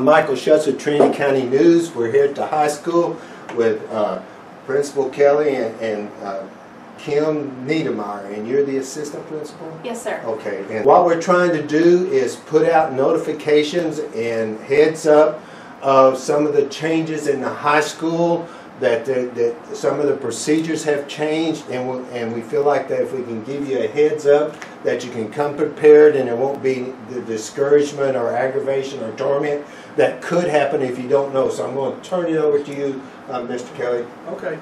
I'm Michael Schutz with Trinity County News. We're here at the high school with Principal Kelly and Kim Niedermeyer, and you're the assistant principal? Yes, sir. Okay, and what we're trying to do is put out notifications and heads up of some of the changes in the high school, that some of the procedures have changed, and we feel like that if we can give you a heads up that you can come prepared and there won't be the discouragement or aggravation or torment that could happen if you don't know. So I'm going to turn it over to you, Mr. Kelly. Okay.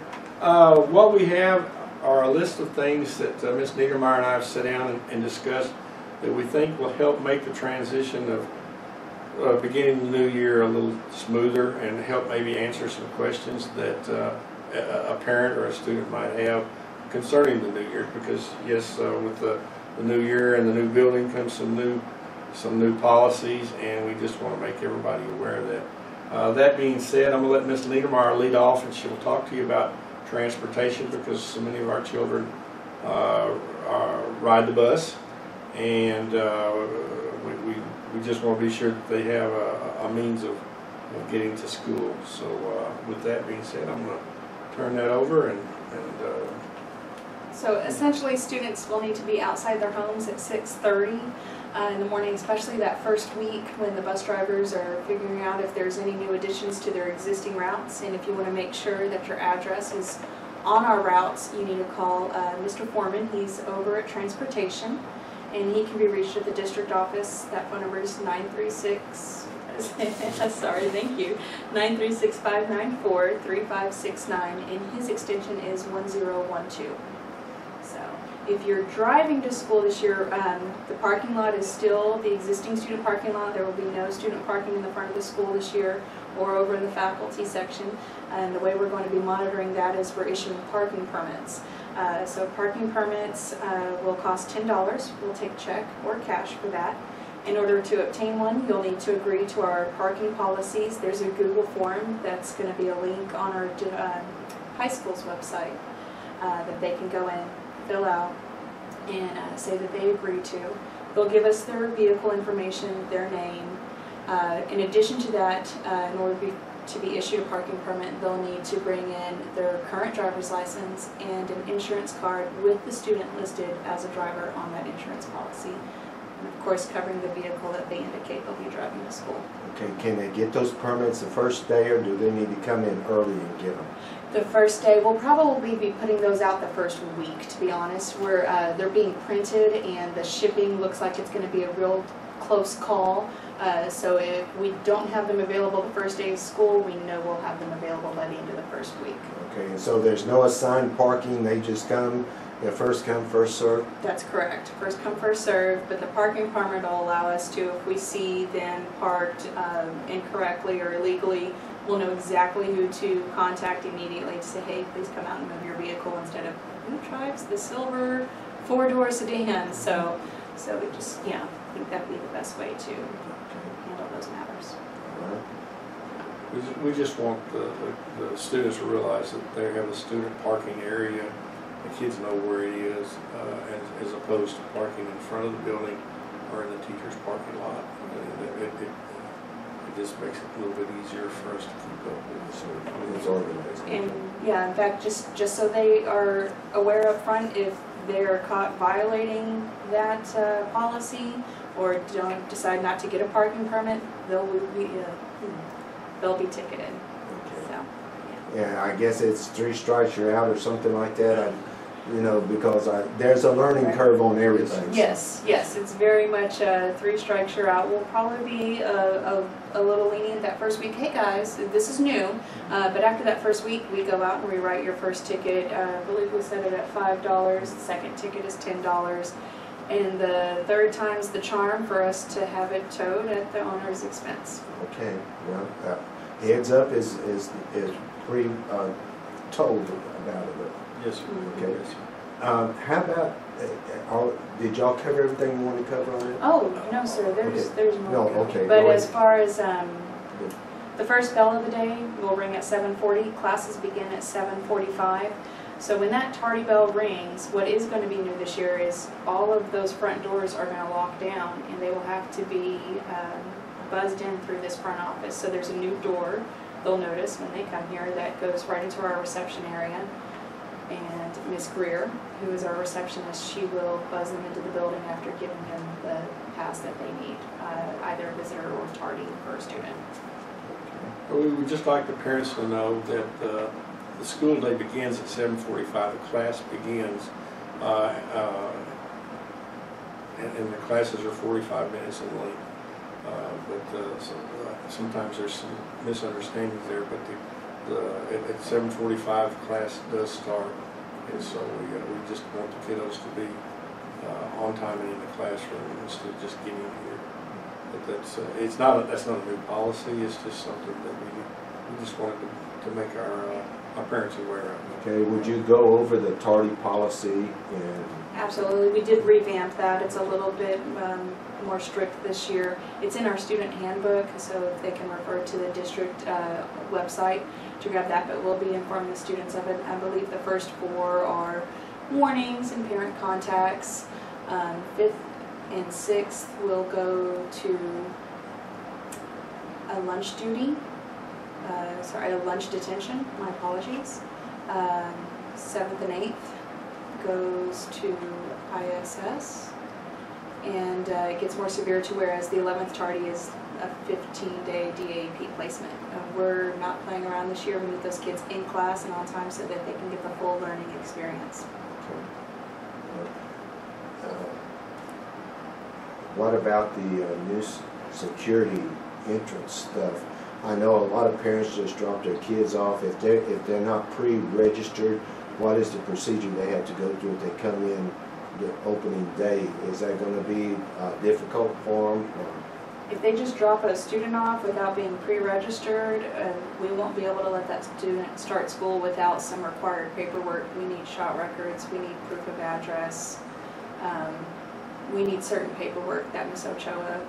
What we have are a list of things that Ms. Niedermeyer and I have sat down and discussed that we think will help make the transition of beginning the new year a little smoother and help maybe answer some questions that a parent or a student might have concerning the new year. Because yes, with the new year and the new building comes some new policies, and we just want to make everybody aware of that. That being said, I'm going to let Ms. Niedermeyer lead off, and she'll talk to you about transportation, because so many of our children ride the bus, and we just want to be sure that they have a means of getting to school. So with that being said, I'm going to turn that over. So essentially, students will need to be outside their homes at 6:30 in the morning, especially that first week when the bus drivers are figuring out if there's any new additions to their existing routes. And if you want to make sure that your address is on our routes, you need to call Mr. Foreman. He's over at Transportation, and he can be reached at the district office. That phone number is 936. Sorry, thank you. 936-594-3569, and his extension is 1012. So, if you're driving to school this year, the parking lot is still the existing student parking lot. There will be no student parking in the front of the school this year or over in the faculty section. And the way we're going to be monitoring that is we're issuing parking permits. So parking permits will cost $10. We'll take check or cash for that. In order to obtain one, you'll need to agree to our parking policies. There's a Google form that's going to be a link on our high school's website that they can go in, fill out, and say that they agree to. They'll give us their vehicle information, their name. In addition to that, in order to be issued a parking permit, they'll need to bring in their current driver's license and an insurance card with the student listed as a driver on that insurance policy. And of course, covering the vehicle that they indicate they'll be driving to school. Okay, can they get those permits the first day, or do they need to come in early and get them? The first day, we'll probably be putting those out the first week, to be honest. They're being printed, and the shipping looks like it's going to be a real close call. So if we don't have them available the first day of school, we know we'll have them available by the end of the first week. Okay, and so there's no assigned parking, they just come, first come, first serve? That's correct. First come, first serve, but the parking permit will allow us to, if we see them parked incorrectly or illegally, we'll know exactly who to contact immediately to say, hey, please come out and move your vehicle, instead of who drives the silver four-door sedan. So we just, I think that'd be the best way to handle those matters. We just want the students to realize that they have a student parking area. The kids know where it is, as opposed to parking in front of the building or in the teacher's parking lot. It just makes it a little bit easier for us to keep up with. So it's organized. And in fact, just so they are aware up front, if they're caught violating that policy or decide not to get a parking permit, they'll be ticketed. Okay. So, yeah, I guess it's 3 strikes you're out or something like that. Because there's a learning curve on everything. Yes, it's very much 3 strikes you're out. We'll probably be a little lenient that first week. Hey guys, this is new, but after that first week, we go out and rewrite your first ticket. I believe we set it at $5. The second ticket is $10, and the third time's the charm for us to have it towed at the owner's expense. Okay, well, heads up is pretty told about it. Yes, sir. Okay. How about, did y'all cover everything you want to cover on it? Oh, no sir, there's more. No, okay. But as far as the first bell of the day will ring at 7:40, classes begin at 7:45. So when that tardy bell rings, what is going to be new this year is all of those front doors are going to lock down, and they will have to be buzzed in through this front office. So there's a new door, they'll notice when they come here, that goes right into our reception area. And Miss Greer, who is our receptionist, she will buzz them into the building after giving them the pass that they need, either a visitor or tardy for a student. We would just like the parents to know that the school day begins at 7:45. The class begins, and the classes are 45 minutes in length. Sometimes there's some misunderstandings there, but at 7:45 class does start, and so we just want the kiddos to be on time and in the classroom instead of just getting here. But that's not a new policy. It's just something that we just wanted to make our parents aware of. Okay, would you go over the tardy policy? And Absolutely, we did revamp that. It's a little bit more strict this year. It's in our student handbook, so they can refer to the district website to grab that, but we'll be informing the students of it. I believe the first 4 are warnings and parent contacts. 5th and 6th will go to a lunch duty, a lunch detention, my apologies. 7th and 8th goes to ISS, and it gets more severe to whereas the 11th tardy is a 15-day DAP placement. We're not playing around this year. We need those kids in class and on time so that they can get the full learning experience. What about the new security entrance stuff? I know a lot of parents just drop their kids off. If they're not pre-registered, what is the procedure they have to go through if they come in the opening day? Is that going to be difficult for them? If they just drop a student off without being pre-registered, we won't be able to let that student start school without some required paperwork. We need shot records, we need proof of address, we need certain paperwork that Ms. Ochoa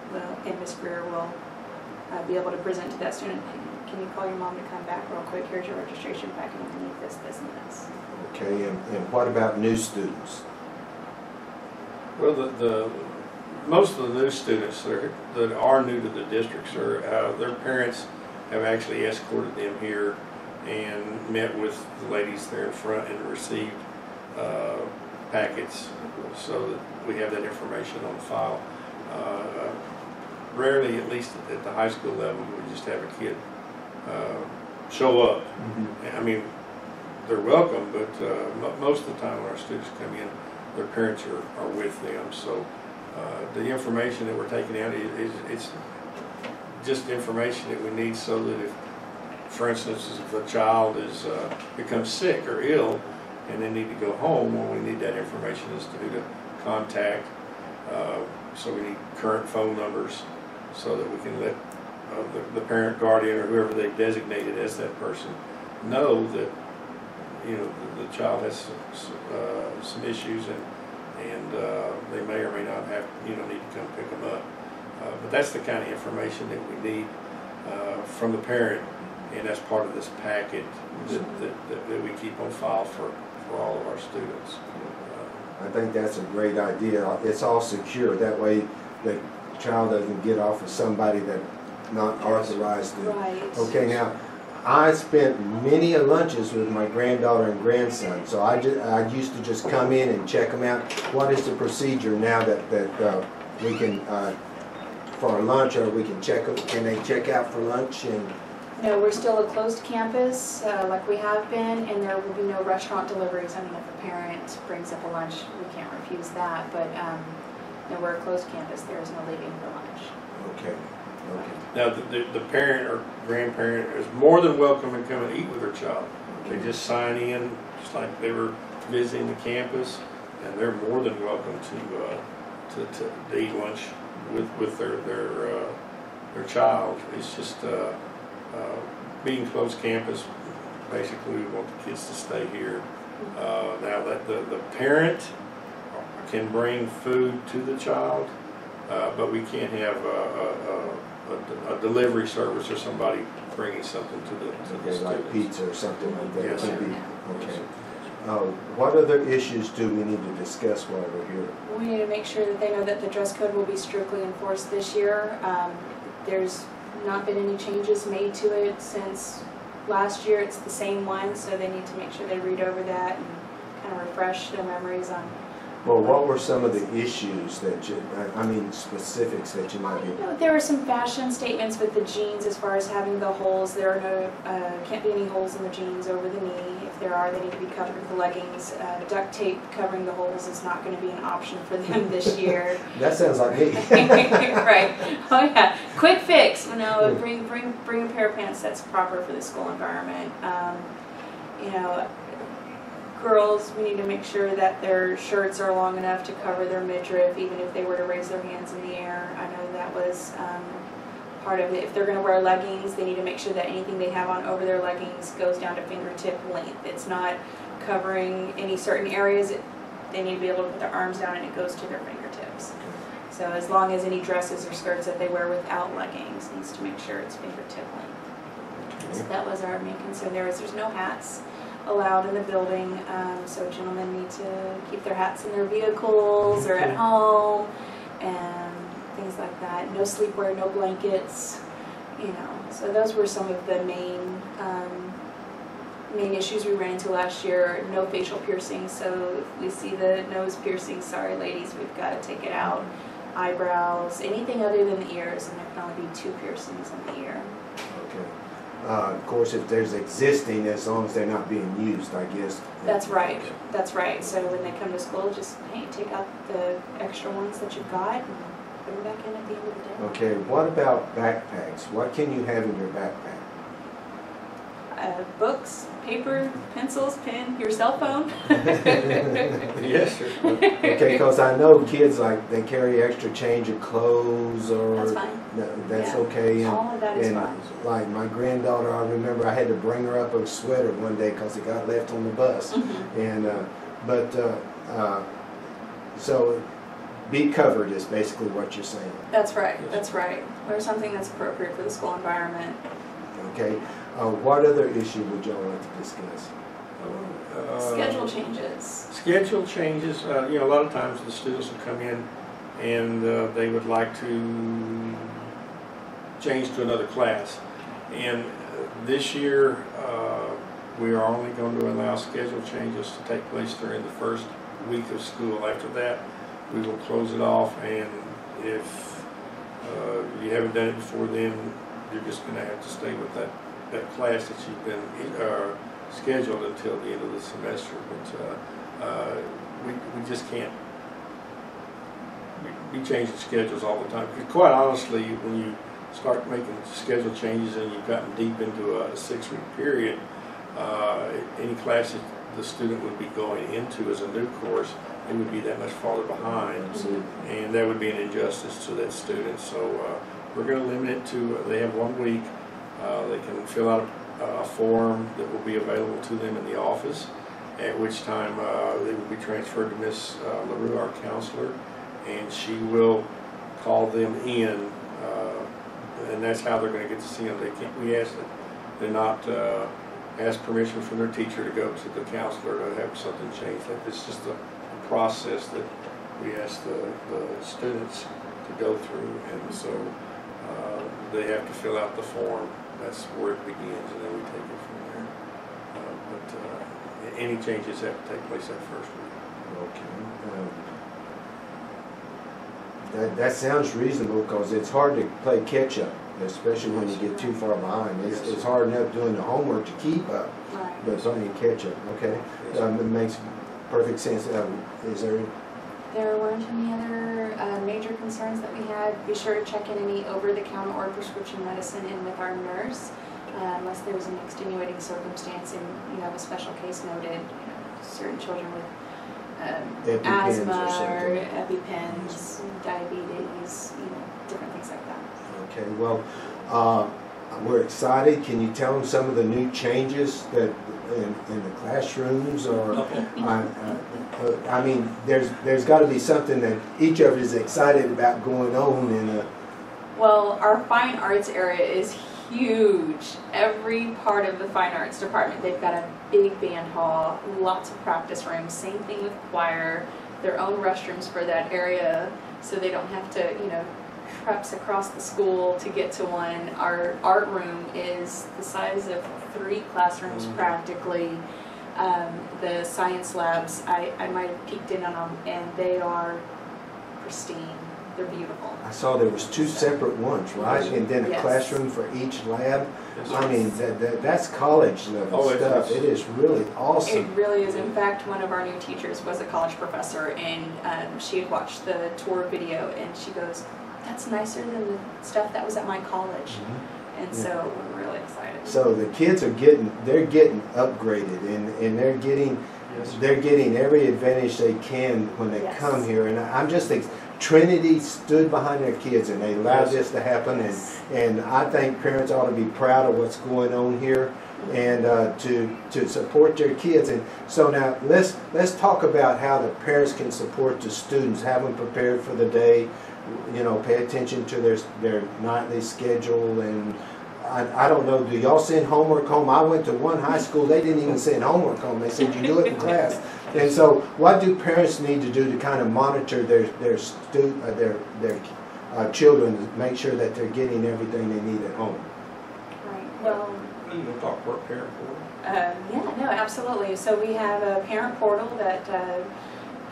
and Ms. Greer will be able to present to that student. Can you call your mom to come back real quick? Here's your registration packet underneath this, this, and this. Okay, and what about new students? Well, most of the new students that are new to the districts their parents have actually escorted them here and met with the ladies there in front and received packets so that we have that information on file. Rarely, at least at the high school level, we just have a kid show up. Mm-hmm. I mean, they're welcome, but most of the time when our students come in, their parents are with them. So the information that we're taking out it's just information that we need so that if, for instance, if a child becomes sick or ill and they need to go home, well, we need that information as to who to contact. So we need current phone numbers so that we can let the parent, guardian, or whoever they've designated as that person know that the child has some issues and they may or may not have need to come pick them up. But that's the kind of information that we need from the parent, and that's part of this packet that we keep on file for all of our students. I think that's a great idea. It's all secure. That way the child doesn't get off with somebody that's not authorized to. Right. Okay, now, I spent many lunches with my granddaughter and grandson, so I used to just come in and check them out. What is the procedure now that we can, for lunch, or we can check them? Can they check out for lunch? And no, we're still a closed campus like we have been, and there will be no restaurant deliveries. I mean, if a parent brings up a lunch, we can't refuse that, but no, we're a closed campus. There is no leaving for lunch. Okay. Okay. Now, the parent or grandparent is more than welcome to come and eat with their child. They just sign in, just like they were visiting the campus, and they're more than welcome to eat lunch with their child. It's just being closed campus. Basically, we want the kids to stay here. Now that the parent can bring food to the child, but we can't have a delivery service or somebody bringing something to the students. Like pizza or something like that. Yes. Okay. What other issues do we need to discuss while we're here? We need to make sure that they know that the dress code will be strictly enforced this year. There's not been any changes made to it since last year. It's the same one, so they need to make sure they read over that and kind of refresh their memories on. Well, what were some of the issues that I mean, specifics that you might be? There were some fashion statements with the jeans as far as having the holes. There are no, can't be any holes in the jeans over the knee. If there are, they need to be covered with the leggings. Duct tape covering the holes is not going to be an option for them this year. That sounds like me. Right. Oh yeah. Quick fix. You know, bring a pair of pants that's proper for the school environment. You know. Girls, we need to make sure that their shirts are long enough to cover their midriff, even if they were to raise their hands in the air. I know that was part of it. If they're going to wear leggings, they need to make sure that anything they have on over their leggings goes down to fingertip length. It's not covering any certain areas. They need to be able to put their arms down and it goes to their fingertips. So as long as any dresses or skirts that they wear without leggings needs to make sure it's fingertip length. So that was our main concern. There's no hats allowed in the building, so gentlemen need to keep their hats in their vehicles or at home and things like that. No sleepwear, no blankets, you know. So those were some of the main issues we ran into last year. No facial piercings, so if we see the nose piercing, sorry ladies, we've got to take it out. Eyebrows, anything other than the ears, and there can only be 2 piercings in the ear. Okay. Of course, if there's existing, as long as they're not being used, I guess. That's right. That's right. So when they come to school, just, hey, take out the extra ones that you've got and put them back in at the end of the day. Okay, what about backpacks? What can you have in your backpack? Books, paper, pencils, pen, your cell phone. Yes, sir. Okay, because I know kids, like, they carry extra change of clothes or... That's fine. That's Yeah. okay. And, all of that is and fine. like my granddaughter, I remember I had to bring her up a sweater one day because it got left on the bus. And so be covered is basically what you're saying. That's right. That's right. Wear something that's appropriate for the school environment. Okay. What other issue would y'all like to discuss? Schedule changes. Schedule changes. You know, a lot of times the students will come in and they would like to change to another class. And this year, we are only going to allow schedule changes to take place during the first week of school. After that, we will close it off, and if you haven't done it before then, you're just going to have to stay with that class that you've been scheduled until the end of the semester. But we just can't be changing schedules all the time. Because quite honestly, when you start making schedule changes and you've gotten deep into a 6-week period, any class that the student would be going into as a new course, it would be that much farther behind, and that would be an injustice to that student. So we're going to limit it to, they have 1 week. They can fill out a form that will be available to them in the office, at which time they will be transferred to Miss LaRue, our counselor, and she will call them in, and that's how they're going to get to see them. They can't, we ask that they're not ask permission from their teacher to go to the counselor to have something changed. It's just a process that we ask the students to go through, and so they have to fill out the form. That's where it begins, and then we take it from there. But any changes have to take place that first week. Okay. That sounds reasonable because it's hard to play catch up, especially when you get too far behind. It's hard enough doing the homework to keep up, but it's only catch up. Okay, it makes perfect sense. There weren't any other major concerns that we had. Be sure to check in any over-the-counter or prescription medicine in with our nurse, unless there was an extenuating circumstance and you have a special case noted. You know, certain children with asthma or EpiPens, diabetes, you know, different things like that. Okay, well, we're excited. Can you tell them some of the new changes that in the classrooms, or I mean, there's got to be something that each of us is excited about going on in. Well, our fine arts area is huge. Every part of the fine arts department, they've got a big band hall, lots of practice rooms. Same thing with choir, their own restrooms for that area, so they don't have to, you know, preps across the school to get to one. Our art room is the size of 3 classrooms practically. The science labs, I might have peeked in on them, and they are pristine. They're beautiful. I saw there was 2 separate ones, right? And then a Yes. classroom for each lab. Yes. I mean, that's college level stuff. It is really It awesome. really is. In fact, one of our new teachers was a college professor, and she had watched the tour video, and she goes, "That's nicer than the stuff that was at my college." And Yeah. so we're really excited. So the kids are they're getting upgraded, and they're getting every advantage they can when they Yes. come here. And I'm just Trinity stood behind their kids, and they allowed Yes. this to happen. Yes. And I think parents ought to be proud of what's going on here, and to support their kids. And so now let's talk about how the parents can support the students, have them prepared for the day. You know, pay attention to their nightly schedule. And I don't know, do y'all send homework home? I went to one high school, they didn't even send homework home. They said you do it in class. And so what do parents need to do to kind of monitor their children to make sure that they're getting everything they need at home? Right. Well, You can talk about parent portal. yeah, no, absolutely. So we have a parent portal that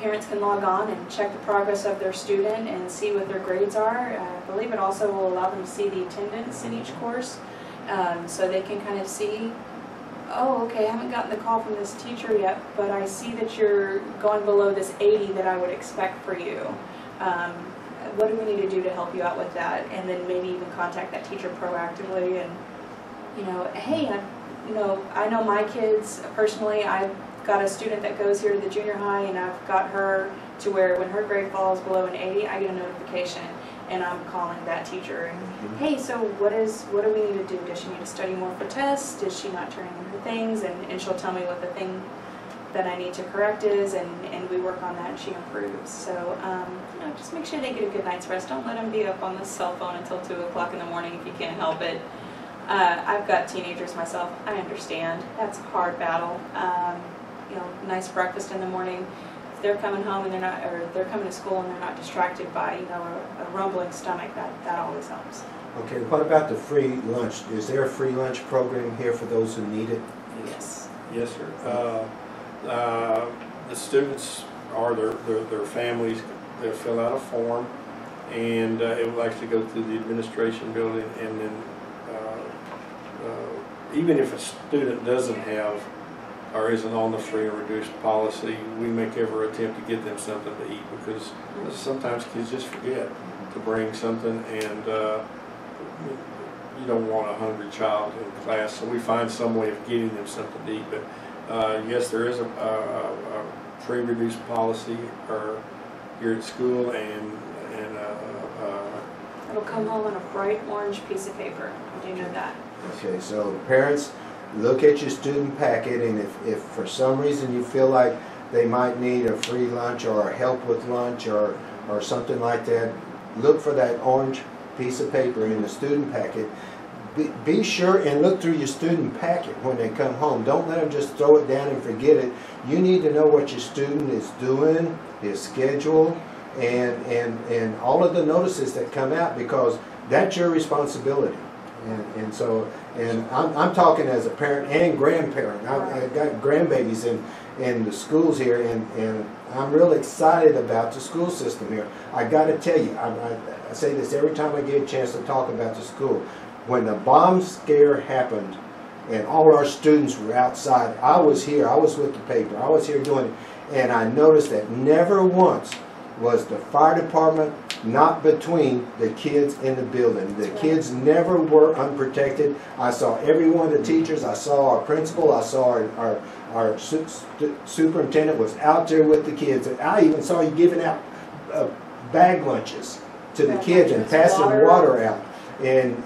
parents can log on and check the progress of their student and see what their grades are. I believe it also will allow them to see the attendance in each course, so they can kind of see, oh, okay, I haven't gotten the call from this teacher yet, but I see that you're going below this 80 that I would expect for you. What do we need to do to help you out with that? And then maybe even contact that teacher proactively and, you know, hey, I know my kids personally. I've got a student that goes here to the junior high, and I've got her to where when her grade falls below an 80, I get a notification, and I'm calling that teacher. And, hey, so what do we need to do? Does she need to study more for tests? Is she not turning in her things? And she'll tell me what the thing that I need to correct is, and we work on that, and she improves. So, you know, just make sure they get a good night's rest. Don't let them be up on the cell phone until 2 o'clock in the morning if you can't help it. I've got teenagers myself. I understand. That's a hard battle. You know, nice breakfast in the morning. If they're coming home and they're coming to school and they're not distracted by, you know, a rumbling stomach, that always helps. Okay, what about the free lunch? Is there a free lunch program here for those who need it? Yes. Yes, sir. The students or their families, they'll fill out a form, and it will actually go through the administration building, and then even if a student doesn't have or isn't on the free or reduced policy, we make every attempt to get them something to eat, because sometimes kids just forget to bring something, and you don't want a hungry child in class, so we find some way of getting them something to eat. But yes, there is a free reduced policy here at school, and It'll come home on a bright orange piece of paper. Do you know that? Okay, so parents, look at your student packet, and if for some reason you feel like they might need a free lunch or help with lunch or something like that, look for that orange piece of paper in the student packet. Be sure and look through your student packet when they come home. Don't let them just throw it down and forget it. You need to know what your student is doing, his schedule, and all of the notices that come out, because that's your responsibility. And so I'm talking as a parent and grandparent. I've got grandbabies in the schools here, and I'm really excited about the school system here. I got to tell you, I say this every time I get a chance to talk about the school. When the bomb scare happened and all our students were outside, I was here, I was with the paper, I was here doing it, and I noticed that never once was the fire department not between the kids in the building. The kids never were unprotected. I saw every one of the teachers, I saw our principal, I saw our superintendent was out there with the kids. And I even saw you giving out bag lunches to the kids and passing water out. And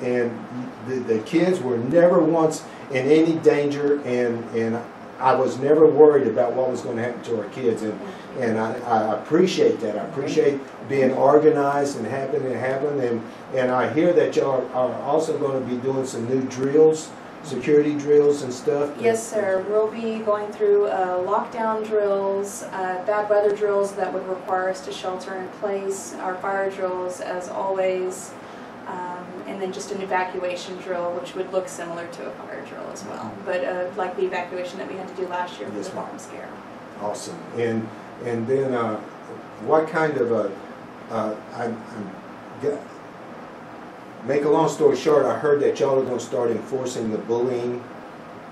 the kids were never once in any danger, and I was never worried about what was going to happen to our kids, and I appreciate that. I appreciate being organized and having it happen, and I hear that y'all are also going to be doing some new drills security drills and stuff? Yes, sir. We'll be going through lockdown drills, bad weather drills that would require us to shelter in place, our fire drills as always, and then just an evacuation drill, which would look similar to a fire drill as well, but like the evacuation that we had to do last year for the bomb scare. Awesome. And then what kind of make a long story short, I heard that y'all are going to start enforcing the bullying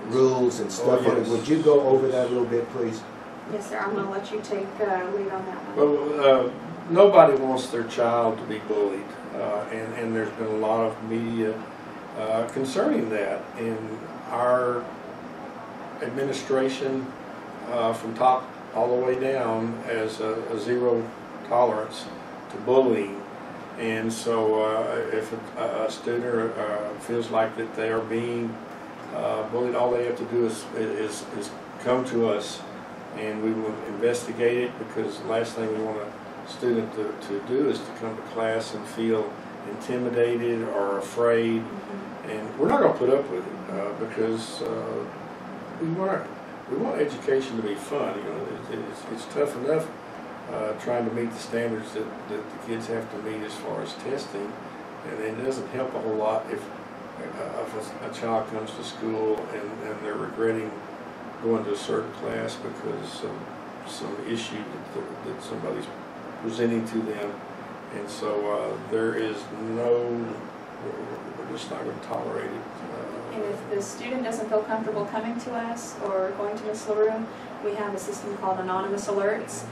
rules and stuff. Oh, yes. Would you go over that a little bit, please? Yes, sir. I'm going to let you take lead on that one. Well, nobody wants their child to be bullied, and there's been a lot of media concerning that. In our administration, from top all the way down, as a zero tolerance to bullying. And so if a student feels like that they are being bullied, all they have to do is come to us, and we will investigate it, because the last thing we want a student to do is to come to class and feel intimidated or afraid. And we're not going to put up with it, because we want education to be fun. You know, it's tough enough trying to meet the standards that the kids have to meet as far as testing, and it doesn't help a whole lot if a child comes to school and they're regretting going to a certain class because of some issue that somebody's presenting to them. And so there is we're just not going to tolerate it. And if the student doesn't feel comfortable coming to us or going to Ms. LaRue, we have a system called Anonymous Alerts.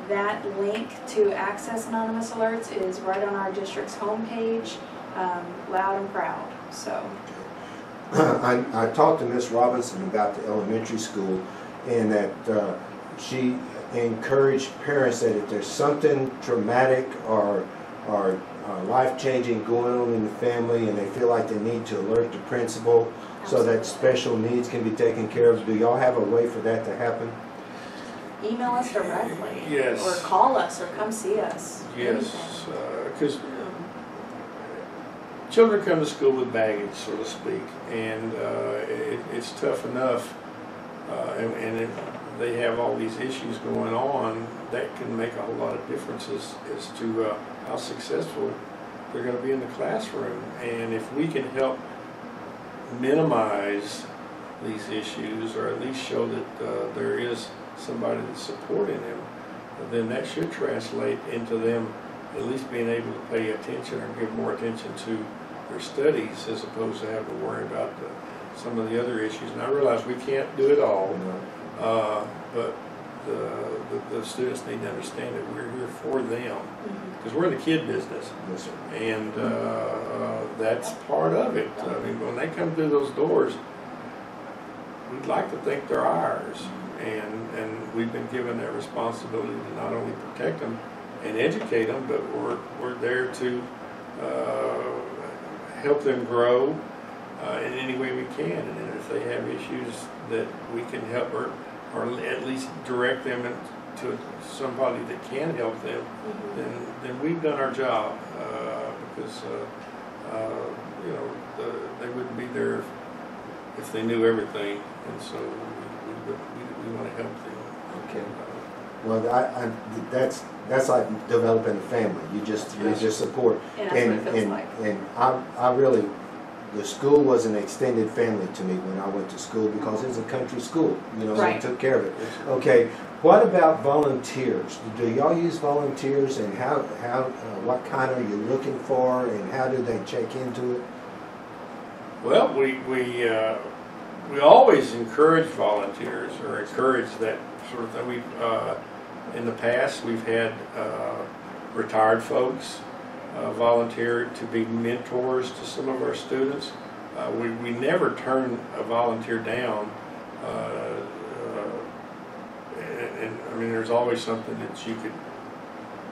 That link to access Anonymous Alerts is right on our district's homepage, loud and proud. So, I talked to Miss Robinson about the elementary school, and that she encouraged parents that if there's something traumatic or life-changing going on in the family, and they feel like they need to alert the principal so that special needs can be taken care of. Do y'all have a way for that to happen? Email us directly. Yes. Or call us or come see us. Yes, because children come to school with baggage, so to speak, and it's tough enough, and if they have all these issues going on, that can make a whole lot of differences as to how successful they're going to be in the classroom. And if we can help minimize these issues, or at least show that there is somebody that's supporting them, then that should translate into them at least being able to pay attention or give more attention to their studies, as opposed to having to worry about some of the other issues. And I realize we can't do it all, but the students need to understand that we're here for them, because we're in the kid business. Yes, sir. And that's part of it. I mean, when they come through those doors, we'd like to think they're ours, and we've been given that responsibility to not only protect them and educate them, but we're there to help them grow in any way we can. And if they have issues that we can help, or at least direct them to somebody that can help them, then we've done our job, because you know, they wouldn't be there if they knew everything, and so we want to help them. Okay. Well, that's like developing a family. You just support. And that's what it feels like. And I really, the school was an extended family to me when I went to school, because it was a country school. You know, Right. they took care of it. Okay. What about volunteers? Do y'all use volunteers, and how what kind are you looking for, and how do they check into it? Well, we always encourage volunteers, or encourage that sort of thing. In the past, we've had retired folks volunteer to be mentors to some of our students. We never turn a volunteer down, and I mean, there's always something that you could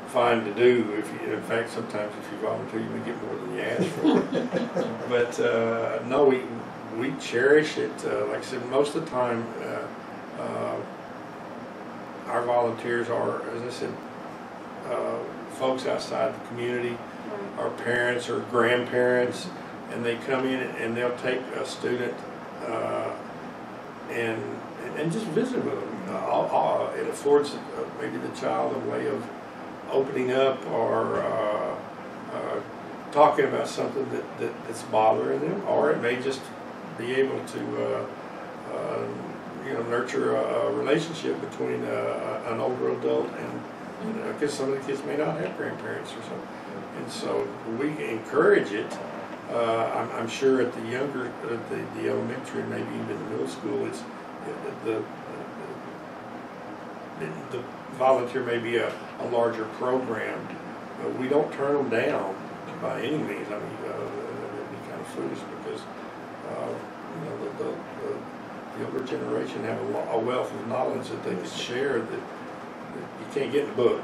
find to do. In fact, sometimes if you volunteer, you may get more than you ask for. But no, we cherish it. Like I said, most of the time, our volunteers are, as I said, folks outside the community, our parents or grandparents, and they come in and they'll take a student and just visit with them. It affords maybe the child a way of opening up or talking about something that's bothering them, or it may just be able to nurture a relationship between an older adult and because some of the kids may not have grandparents or something, and so we encourage it. I'm sure at the younger, the elementary, maybe even the middle school, it's the volunteer may be a larger program, but we don't turn them down by any means. I mean, it'd be kind of foolish because the older generation have a wealth of knowledge that they can share that you can't get in a book.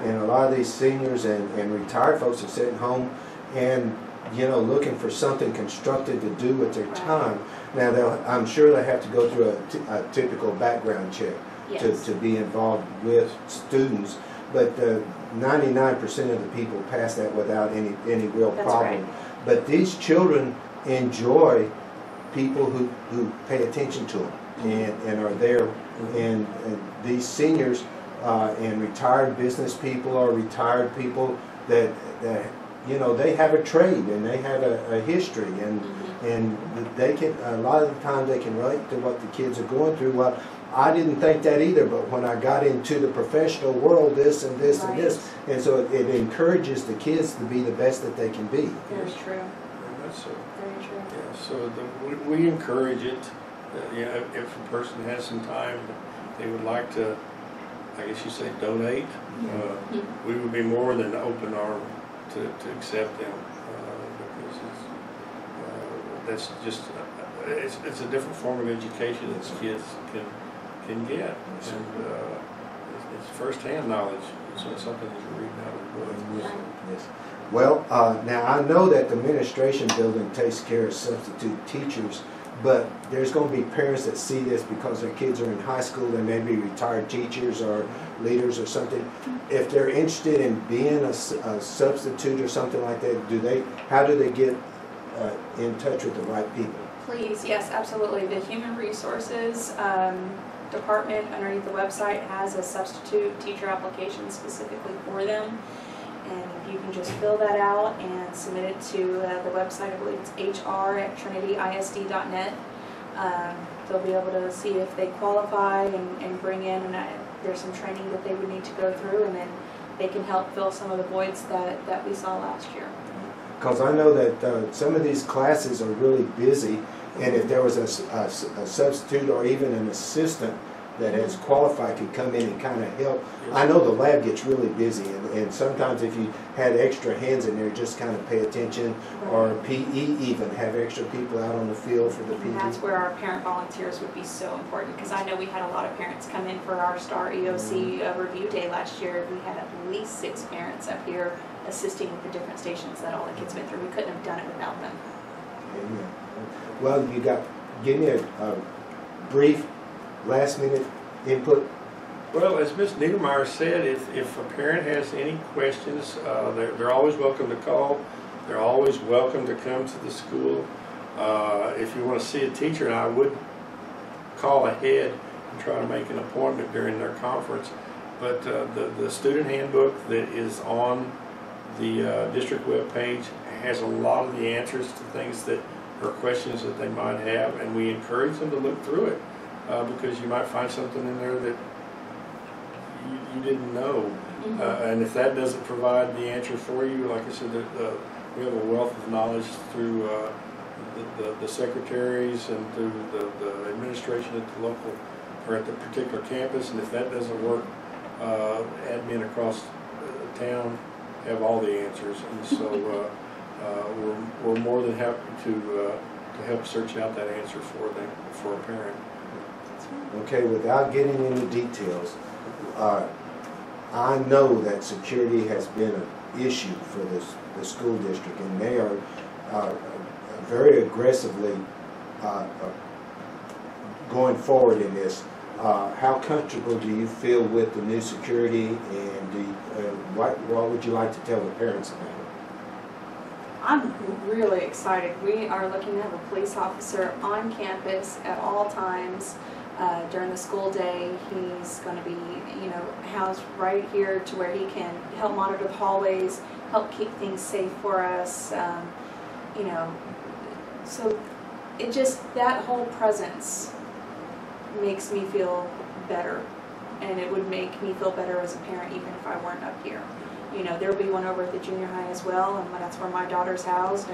And a lot of these seniors and retired folks are sitting home and looking for something constructive to do with their time. Now, I'm sure they have to go through a typical background check to be involved with students, but 99% of the people pass that without any real problem. Right. But these children enjoy people who pay attention to them and are there. And these seniors and retired business people or retired people that they have a trade and they have a history and they can, a lot of the time they can relate to what the kids are going through. Well, I didn't think that either, but when I got into the professional world, this and this and this, and so it encourages the kids to be the best that they can be. Very true. Very much so. Very true. Yeah, so we encourage it. If a person has some time, they would like to, I guess you say, donate. We would be more than open arm to accept them because that's just it's a different form of education that kids can get, and it's first-hand knowledge. It's not something that you're reading out of the book. Yes. Well, now I know that the administration building takes care of substitute teachers, but there's going to be parents that see this because their kids are in high school. They may be retired teachers or leaders or something. If they're interested in being a substitute or something like that, how do they get in touch with the right people? Please, yes, absolutely. The Human Resources Department underneath the website has a substitute teacher application specifically for them. And you can just fill that out and submit it to the website. I believe it's hr@trinityisd.net. They'll be able to see if they qualify and bring in, and there's some training that they would need to go through, and then they can help fill some of the voids that we saw last year. Because I know that some of these classes are really busy, and if there was a substitute or even an assistant that has qualified could come in and kind of help. I know the lab gets really busy, and sometimes if you had extra hands in there, just kind of pay attention, or PE even, have extra people out on the field for the PE. And that's where our parent volunteers would be so important, because I know we had a lot of parents come in for our STAR EOC review day last year. We had at least 6 parents up here assisting with the different stations that all the kids went through. We couldn't have done it without them. Amen. Well, give me a brief last-minute input. Well, as Ms. Niedermeyer said, if a parent has any questions, they're always welcome to call. They're always welcome to come to the school. If you want to see a teacher, and I would call ahead and try to make an appointment during their conference. But the student handbook that is on the district web page has a lot of the answers to things that are questions that they might have, and we encourage them to look through it. Because you might find something in there that you didn't know. And if that doesn't provide the answer for you, like I said, we have a wealth of knowledge through the secretaries and through the administration at the local or at the particular campus. And if that doesn't work, admin across town have all the answers. And so we're more than happy to help search out that answer for them, for a parent. Okay, without getting into details, I know that security has been an issue for the school district, and they are very aggressively going forward in this. How comfortable do you feel with the new security, and what would you like to tell the parents about it? I'm really excited. We are looking to have a police officer on campus at all times during the school day. He's going to be, you know, housed right here to where he can help monitor the hallways, help keep things safe for us, you know. So it just, that whole presence makes me feel better, and it would make me feel better as a parent even if I weren't up here. You know, there'll be one over at the junior high as well, and that's where my daughter's housed,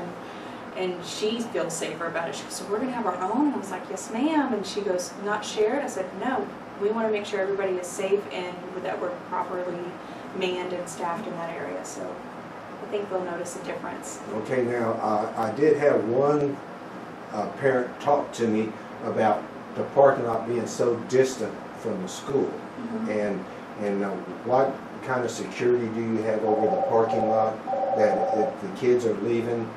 and she feels safer about it. She goes, so we're going to have our own? And I was like, yes ma'am. And she goes, not shared? I said, no, we want to make sure everybody is safe and that we're properly manned and staffed in that area. So I think they'll notice a difference. Okay, now I did have one parent talk to me about the parking lot being so distant from the school. And what kind of security do you have over the parking lot, that if the kids are leaving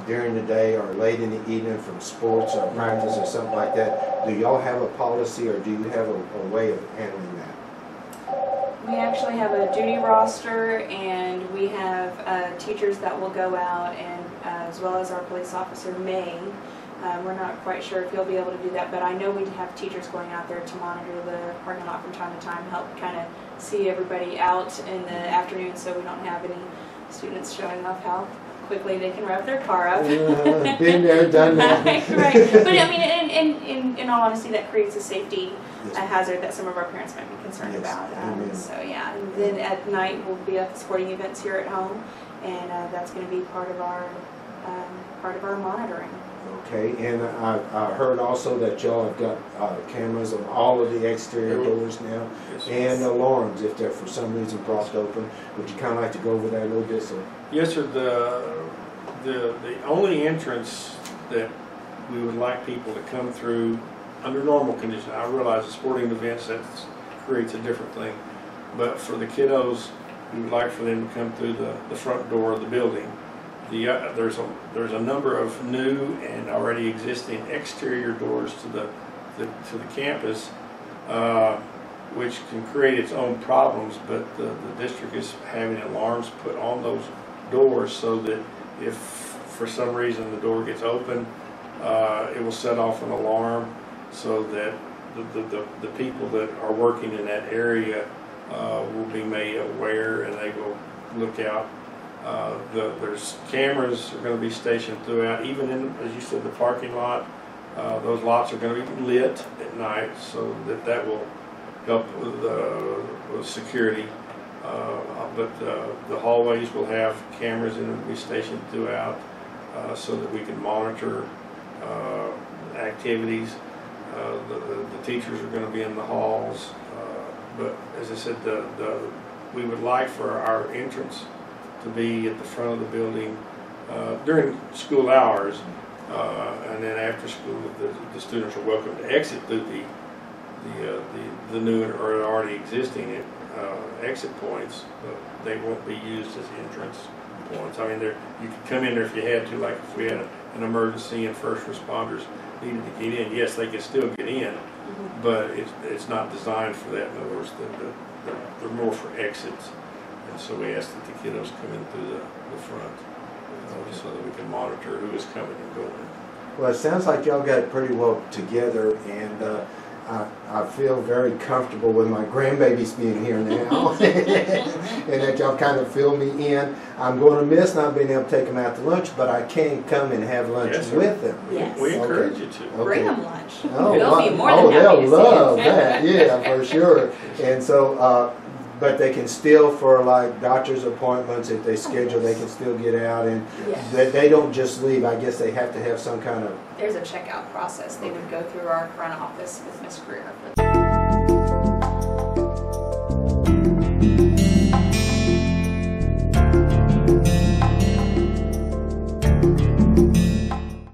during the day or late in the evening from sports or practice or something like that, do y'all have a policy, or do you have a way of handling that? We actually have a duty roster, and we have teachers that will go out, and as well as our police officer May. We're not quite sure if he'll be able to do that, but I know we have teachers going out there to monitor the parking lot from time to time, help kind of see everybody out in the afternoon so we don't have any students showing off how quickly they can rev their car up. Been there, done that. Right. But I mean, in all honesty, that creates a safety hazard that some of our parents might be concerned about. So yeah, and then at night we'll be at the sporting events here at home, and that's going to be part of our monitoring. Okay, and I heard also that y'all have got cameras on all of the exterior doors now, and alarms if they're for some reason propped open. Would you kind of like to go over that a little bit, sir? Yes, sir. The only entrance that we would like people to come through under normal conditions, I realize the sporting events, that creates a different thing, but for the kiddos, we would like for them to come through the front door of the building. There's a number of new and already existing exterior doors to the campus, which can create its own problems. But the district is having alarms put on those doors so that if for some reason the door gets open, it will set off an alarm so that the people that are working in that area will be made aware, and they will look out. There's cameras are going to be stationed throughout, even in, as you said, the parking lot. Those lots are going to be lit at night, so that will help with security. But the hallways will have cameras and will be stationed throughout, so that we can monitor activities. The teachers are going to be in the halls, but as I said, we would like for our entrance to be at the front of the building during school hours, and then after school, the students are welcome to exit through the new or already existing exit points, but they won't be used as entrance points. I mean, you could come in there if you had to, like if we had an emergency and first responders needed to get in. Yes, they can still get in, but it's not designed for that. In other words, they're more for exits. And so we ask that the kiddos come in through the front, so that we can monitor who is coming and going. Well, it sounds like y'all got it pretty well together, and I feel very comfortable with my grandbabies being here now, and that y'all kind of fill me in. I'm going to miss not being able to take them out to lunch, but I can come and have lunch with them. Yes. We encourage you to. Okay. Bring them lunch. Oh, they'll be more than happy they'll to love see you. that, yeah, for sure. And so, but they can still, for like doctor's appointments, if they schedule, they can still get out, and they don't just leave. I guess they have to have some kind of... There's a checkout process. They would go through our front office with Ms. Greer.